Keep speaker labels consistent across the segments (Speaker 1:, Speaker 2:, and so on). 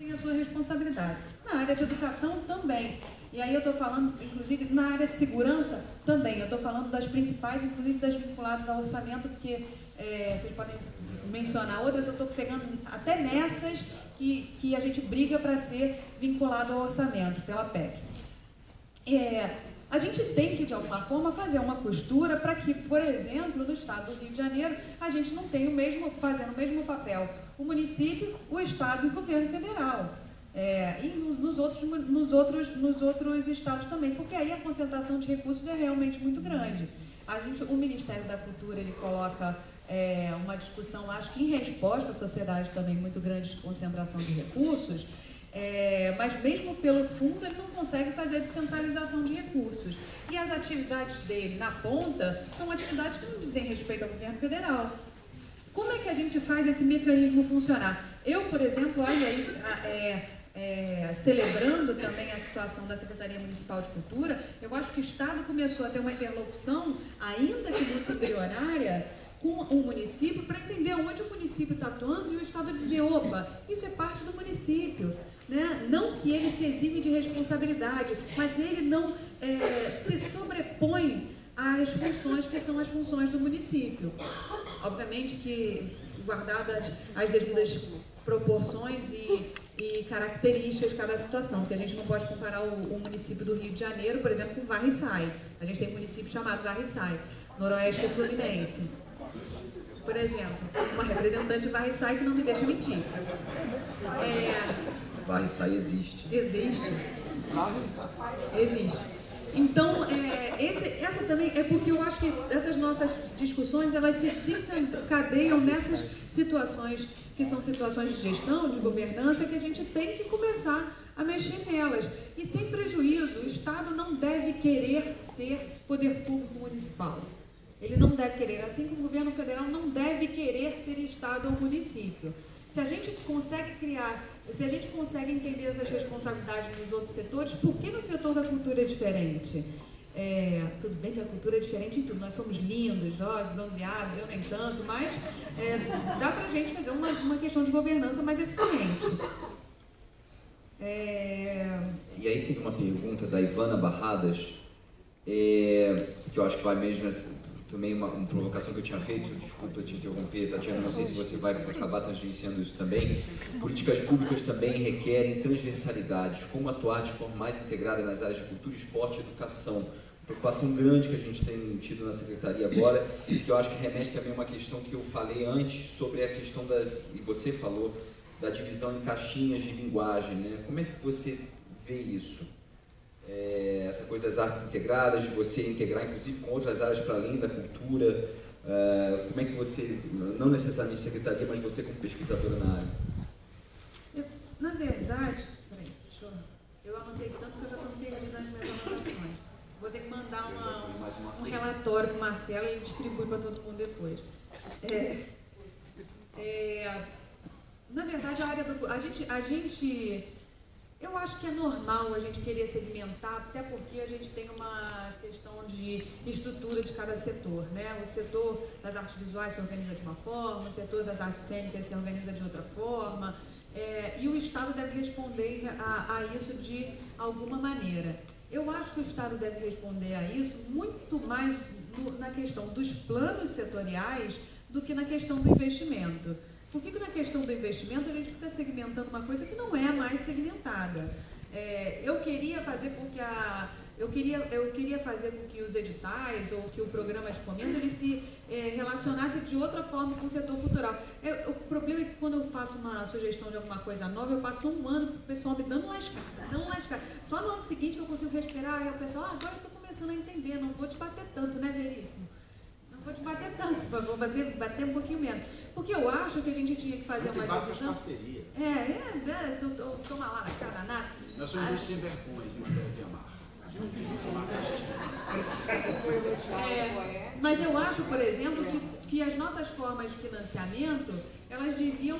Speaker 1: tem a sua responsabilidade. Na área de educação também. E aí eu estou falando, inclusive, na área de segurança também. Eu estou falando das principais, inclusive das vinculadas ao orçamento, porque vocês podem mencionar outras, eu estou pegando até nessas que a gente briga para ser vinculado ao orçamento, pela PEC. A gente tem que, de alguma forma, fazer uma costura para que, por exemplo, no estado do Rio de Janeiro, a gente não tenha fazendo o mesmo papel o município, o estado e o governo federal. E nos outros estados também, porque aí a concentração de recursos é realmente muito grande. O Ministério da Cultura, ele coloca uma discussão, acho que em resposta à sociedade também muito grande de concentração de recursos, mas mesmo pelo fundo ele não consegue fazer a descentralização de recursos. E as atividades dele na ponta são atividades que não dizem respeito ao governo federal. Como é que a gente faz esse mecanismo funcionar? Eu, por exemplo, olha aí, celebrando também a situação da Secretaria Municipal de Cultura, eu acho que o Estado começou a ter uma interlocução, ainda que muito embrionária, com o município, para entender onde o município está atuando e o Estado dizer, opa, isso é parte do município. Né? Não que ele se exime de responsabilidade, mas ele não se sobrepõe às funções que são as funções do município. Obviamente que, guardadas as devidas proporções e características de cada situação, porque a gente não pode comparar o município do Rio de Janeiro, por exemplo, com Varriçai. A gente tem um município chamado Varriçai, Noroeste Fluminense. Por exemplo, uma representante de Varriçai que não me deixa mentir.
Speaker 2: Varriçai existe.
Speaker 1: Existe. Existe. Então, essa também é porque eu acho que essas nossas discussões, elas se desencadeiam nessas situações que são situações de gestão, de governança, que a gente tem que começar a mexer nelas. E sem prejuízo, o Estado não deve querer ser poder público municipal. Ele não deve querer, assim como o governo federal não deve querer ser Estado ou município. Se a gente consegue entender essas responsabilidades nos outros setores, por que no setor da cultura é diferente? Tudo bem que a cultura é diferente em tudo, nós somos lindos, jovens, bronzeados, eu nem tanto, mas dá pra gente fazer uma questão de governança mais eficiente.
Speaker 2: E aí teve uma pergunta da Ivana Barradas, que eu acho que vai mesmo também uma provocação que eu tinha feito, desculpa te interromper, Tatiana, não sei se você vai acabar tangenciando isso também. Políticas públicas também requerem transversalidades, como atuar de forma mais integrada nas áreas de cultura, esporte e educação. Uma preocupação grande que a gente tem tido na Secretaria agora, que eu acho que remete também a uma questão que eu falei antes, sobre a questão e você falou, da divisão em caixinhas de linguagem, né? Como é que você vê isso? Essa coisa das artes integradas, de você integrar inclusive com outras áreas para além da cultura, como é que você, não necessariamente secretaria, mas você como pesquisadora na área?
Speaker 1: Na verdade, eu anotei tanto que eu já estou perdida nas minhas anotações. Vou ter que mandar um relatório para o Marcelo e ele distribui para todo mundo depois. Na verdade, a área eu acho que é normal a gente querer segmentar, até porque a gente tem uma questão de estrutura de cada setor, né? O setor das artes visuais se organiza de uma forma, o setor das artes cênicas se organiza de outra forma, e o Estado deve responder a isso de alguma maneira. Eu acho que o Estado deve responder a isso muito mais na questão dos planos setoriais do que na questão do investimento. Por que na questão do investimento a gente fica segmentando uma coisa que não é mais segmentada? Eu queria fazer com que os editais ou que o programa de fomento ele se relacionasse de outra forma com o setor cultural. O problema é que quando eu faço uma sugestão de alguma coisa nova, eu passo um ano com o pessoal me dando lascada. Só no ano seguinte eu consigo respirar e o pessoal, agora eu estou começando a entender, não vou te bater tanto, né, Veríssimo? Vou te bater tanto, vou bater um pouquinho menos. Porque eu acho que a gente tinha que fazer uma divisão. Toma lá na cara danada.
Speaker 3: Nós somos os sem vergonhas em matéria de amar.
Speaker 1: Mas eu acho, por exemplo, que as nossas formas de financiamento, elas deviam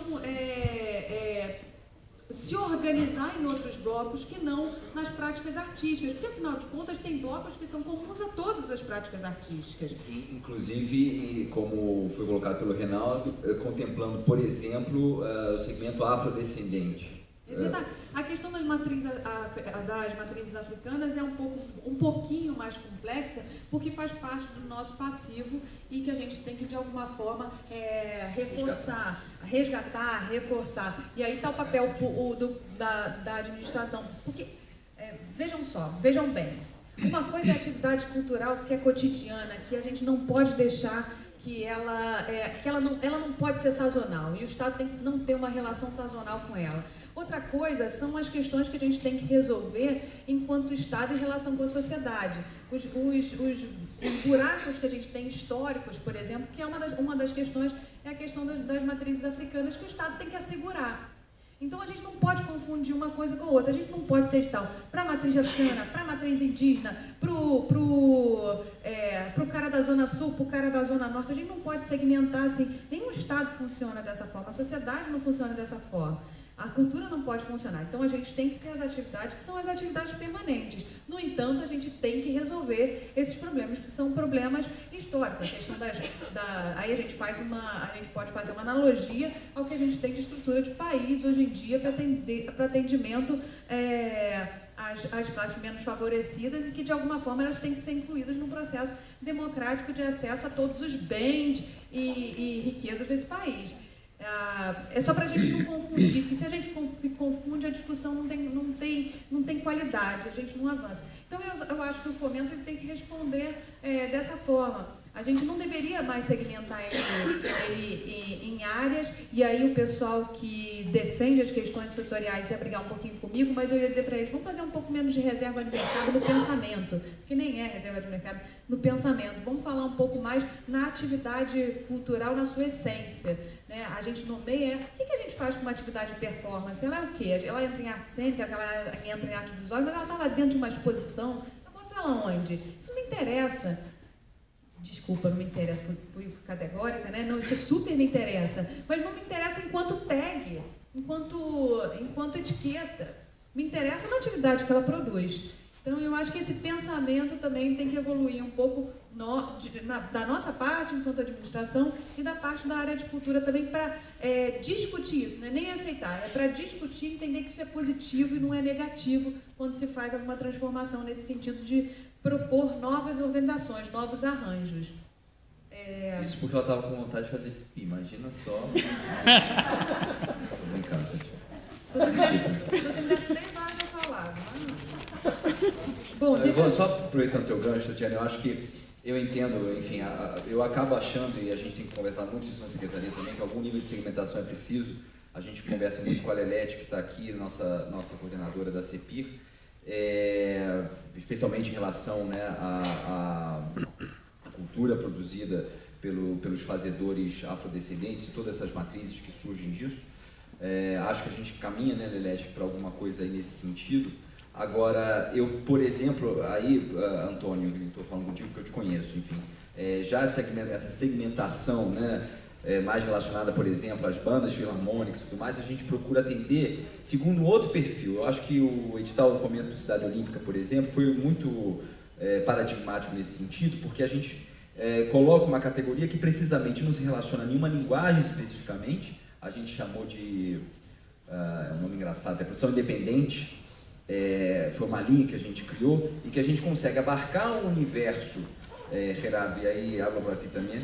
Speaker 1: se organizar em outros blocos que não nas práticas artísticas, porque afinal de contas tem blocos que são comuns a todas as práticas artísticas.
Speaker 2: Inclusive, como foi colocado pelo Reinaldo, contemplando, por exemplo, o segmento afrodescendente.
Speaker 1: A questão das matrizes africanas é um pouquinho mais complexa, porque faz parte do nosso passivo e que a gente tem que, de alguma forma, resgatar, reforçar. E aí está o papel da administração. Porque, vejam bem, uma coisa é a atividade cultural que é cotidiana, que a gente não pode deixar que ela não pode ser sazonal, e o Estado tem que não ter uma relação sazonal com ela. Outra coisa são as questões que a gente tem que resolver enquanto Estado em relação com a sociedade. Os buracos que a gente tem históricos, por exemplo, que é uma das questões, é a questão das matrizes africanas que o Estado tem que assegurar. Então a gente não pode confundir uma coisa com a outra, a gente não pode ter tal para a matriz africana, para a matriz indígena, pro cara da Zona Sul, pro cara da Zona Norte, a gente não pode segmentar assim. Nenhum Estado funciona dessa forma, a sociedade não funciona dessa forma. A cultura não pode funcionar. Então, a gente tem que ter as atividades que são as atividades permanentes. No entanto, a gente tem que resolver esses problemas, que são problemas históricos. A questão aí a gente pode fazer uma analogia ao que a gente tem de estrutura de país hoje em dia para atendimento às classes menos favorecidas e que, de alguma forma, elas têm que ser incluídas num processo democrático de acesso a todos os bens e riquezas desse país. É só para a gente não confundir, porque se a gente confunde, a discussão não tem qualidade, a gente não avança. Então, eu acho que o fomento ele tem que responder dessa forma. A gente não deveria mais segmentar ele em áreas, e aí o pessoal que defende as questões setoriais ia brigar um pouquinho comigo, mas eu ia dizer para eles, vamos fazer um pouco menos de reserva de mercado no pensamento, porque nem é reserva de mercado no pensamento. Vamos falar um pouco mais na atividade cultural, na sua essência. Né? A gente nomeia... O que a gente faz com uma atividade de performance? Ela é o quê? Ela entra em artes cênicas, ela entra em arte visual, mas ela está lá dentro de uma exposição. Eu boto ela onde? Isso não interessa. Desculpa, não me interessa, fui categórica, né? Não, isso super me interessa. Mas não me interessa enquanto tag, enquanto etiqueta. Me interessa na atividade que ela produz. Então, eu acho que esse pensamento também tem que evoluir um pouco da nossa parte, enquanto administração, e da parte da área de cultura também, para discutir isso, não é nem aceitar, é para discutir, entender que isso é positivo e não é negativo quando se faz alguma transformação nesse sentido de propor novas organizações, novos arranjos.
Speaker 2: Isso porque ela estava com vontade de fazer pipi, imagina só. Tô brincando.
Speaker 1: Se você me desse 3 horas eu falava. Bom,
Speaker 2: só aproveitando o teu gancho, Tatiana, eu acho que eu entendo, enfim, eu acabo achando, e a gente tem que conversar muito isso na secretaria também, que algum nível de segmentação é preciso. A gente conversa muito com a Lelete, que está aqui, nossa coordenadora da CEPIR, especialmente em relação, né, à cultura produzida pelos fazedores afrodescendentes e todas essas matrizes que surgem disso. Acho que a gente caminha, né, Lelete, para alguma coisa aí nesse sentido. Agora, eu, por exemplo, aí, Antônio, estou falando contigo porque eu te conheço, enfim, já essa segmentação, né, mais relacionada, por exemplo, às bandas filarmônicas e tudo mais, a gente procura atender segundo outro perfil. Eu acho que o edital do Fomento da Cidade Olímpica, por exemplo, foi muito paradigmático nesse sentido, porque a gente coloca uma categoria que precisamente não se relaciona a nenhuma linguagem especificamente. A gente chamou de, um nome engraçado, produção independente. Foi uma linha que a gente criou e que a gente consegue abarcar um universo, Gerardo, e aí hablo para ti também,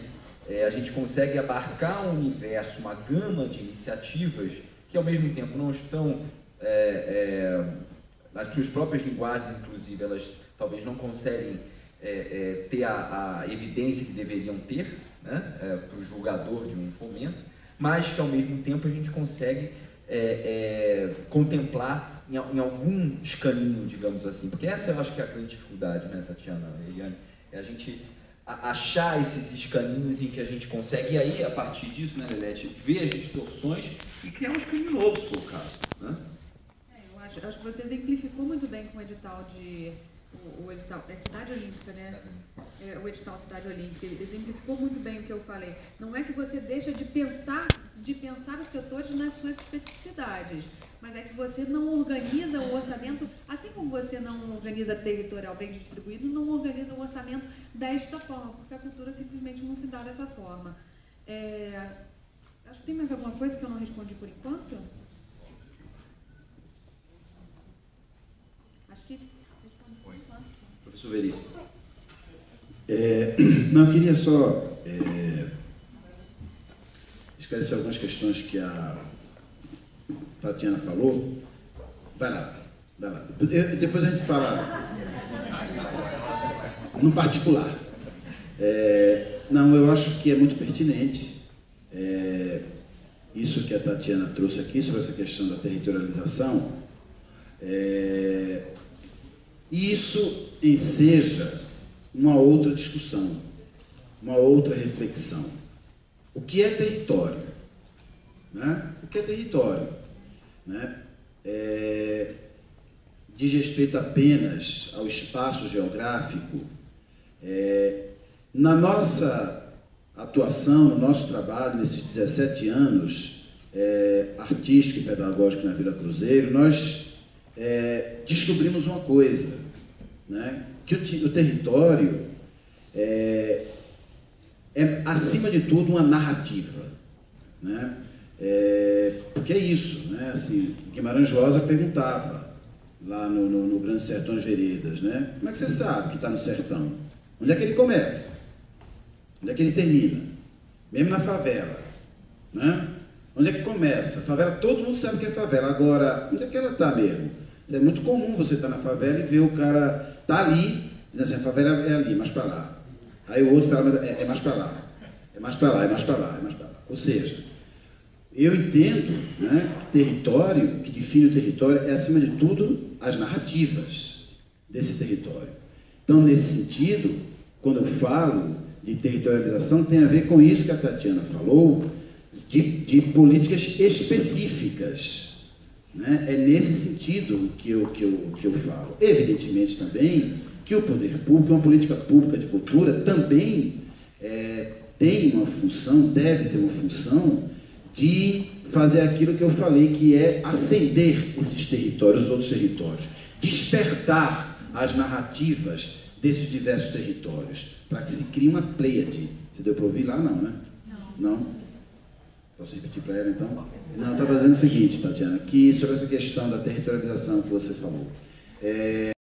Speaker 2: a gente consegue abarcar um universo, uma gama de iniciativas que ao mesmo tempo não estão nas suas próprias linguagens, inclusive elas talvez não conseguem ter a evidência que deveriam ter, né, para o julgador de um fomento, mas que ao mesmo tempo a gente consegue contemplar em algum escaninho, digamos assim, porque essa eu acho que é a grande dificuldade, né, Tatiana e Eliane, é a gente achar esses escaninhos em que a gente consegue, e aí, a partir disso, né, Lelete, ver as distorções e criar um escaninho novo, se for o caso, né?
Speaker 1: Eu acho que você exemplificou muito bem com o edital o edital é Cidade Olímpica, né? O edital Cidade Olímpica, ele exemplificou muito bem o que eu falei. Não é que você deixa de pensar os setores nas suas especificidades, mas é que você não organiza o orçamento, assim como você não organiza territorial bem distribuído, não organiza o orçamento desta forma, porque a cultura simplesmente não se dá dessa forma. Acho que tem mais alguma coisa que eu não respondi por enquanto? Acho que...
Speaker 2: Professor Veríssimo.
Speaker 4: Não, eu queria só esclarecer algumas questões que a Tatiana falou. Vai lá. Depois a gente fala no particular. Não, eu acho que é muito pertinente isso que a Tatiana trouxe aqui sobre essa questão da territorialização. E isso enseja uma outra discussão, uma outra reflexão. O que é território? Né? O que é território? Né? Diz respeito apenas ao espaço geográfico. Na nossa atuação, no nosso trabalho, nesses 17 anos artístico e pedagógico na Vila Cruzeiro, nós descobrimos uma coisa, né? Que o território é, acima de tudo, uma narrativa, né? Porque é isso, né? Assim, Guimarães Rosa perguntava lá no Grande Sertão das Veredas, né? Como é que você sabe que está no sertão? Onde é que ele começa? Onde é que ele termina? Mesmo na favela, né? Onde é que começa? A favela, todo mundo sabe que é favela. Agora, onde é que ela está mesmo? É muito comum você estar na favela e ver o cara tá ali, dizendo assim, a favela é ali, mais para lá. Aí o outro fala, é mais para lá. É mais para lá, é mais para lá, é mais para lá. Ou seja, eu entendo, né, que território, que define o território, é, acima de tudo, as narrativas desse território. Então, nesse sentido, quando eu falo de territorialização, tem a ver com isso que a Tatiana falou, de políticas específicas. Né? É nesse sentido que eu falo. Evidentemente também que o poder público, uma política pública de cultura, também tem uma função, deve ter uma função de fazer aquilo que eu falei, que é acender esses territórios, os outros territórios, despertar as narrativas desses diversos territórios, para que se crie uma pleiade. Você deu para ouvir lá? Não, né? Não? Posso repetir para ela, então? Não, estava dizendo o seguinte, Tatiana, que sobre essa questão da territorialização que você falou.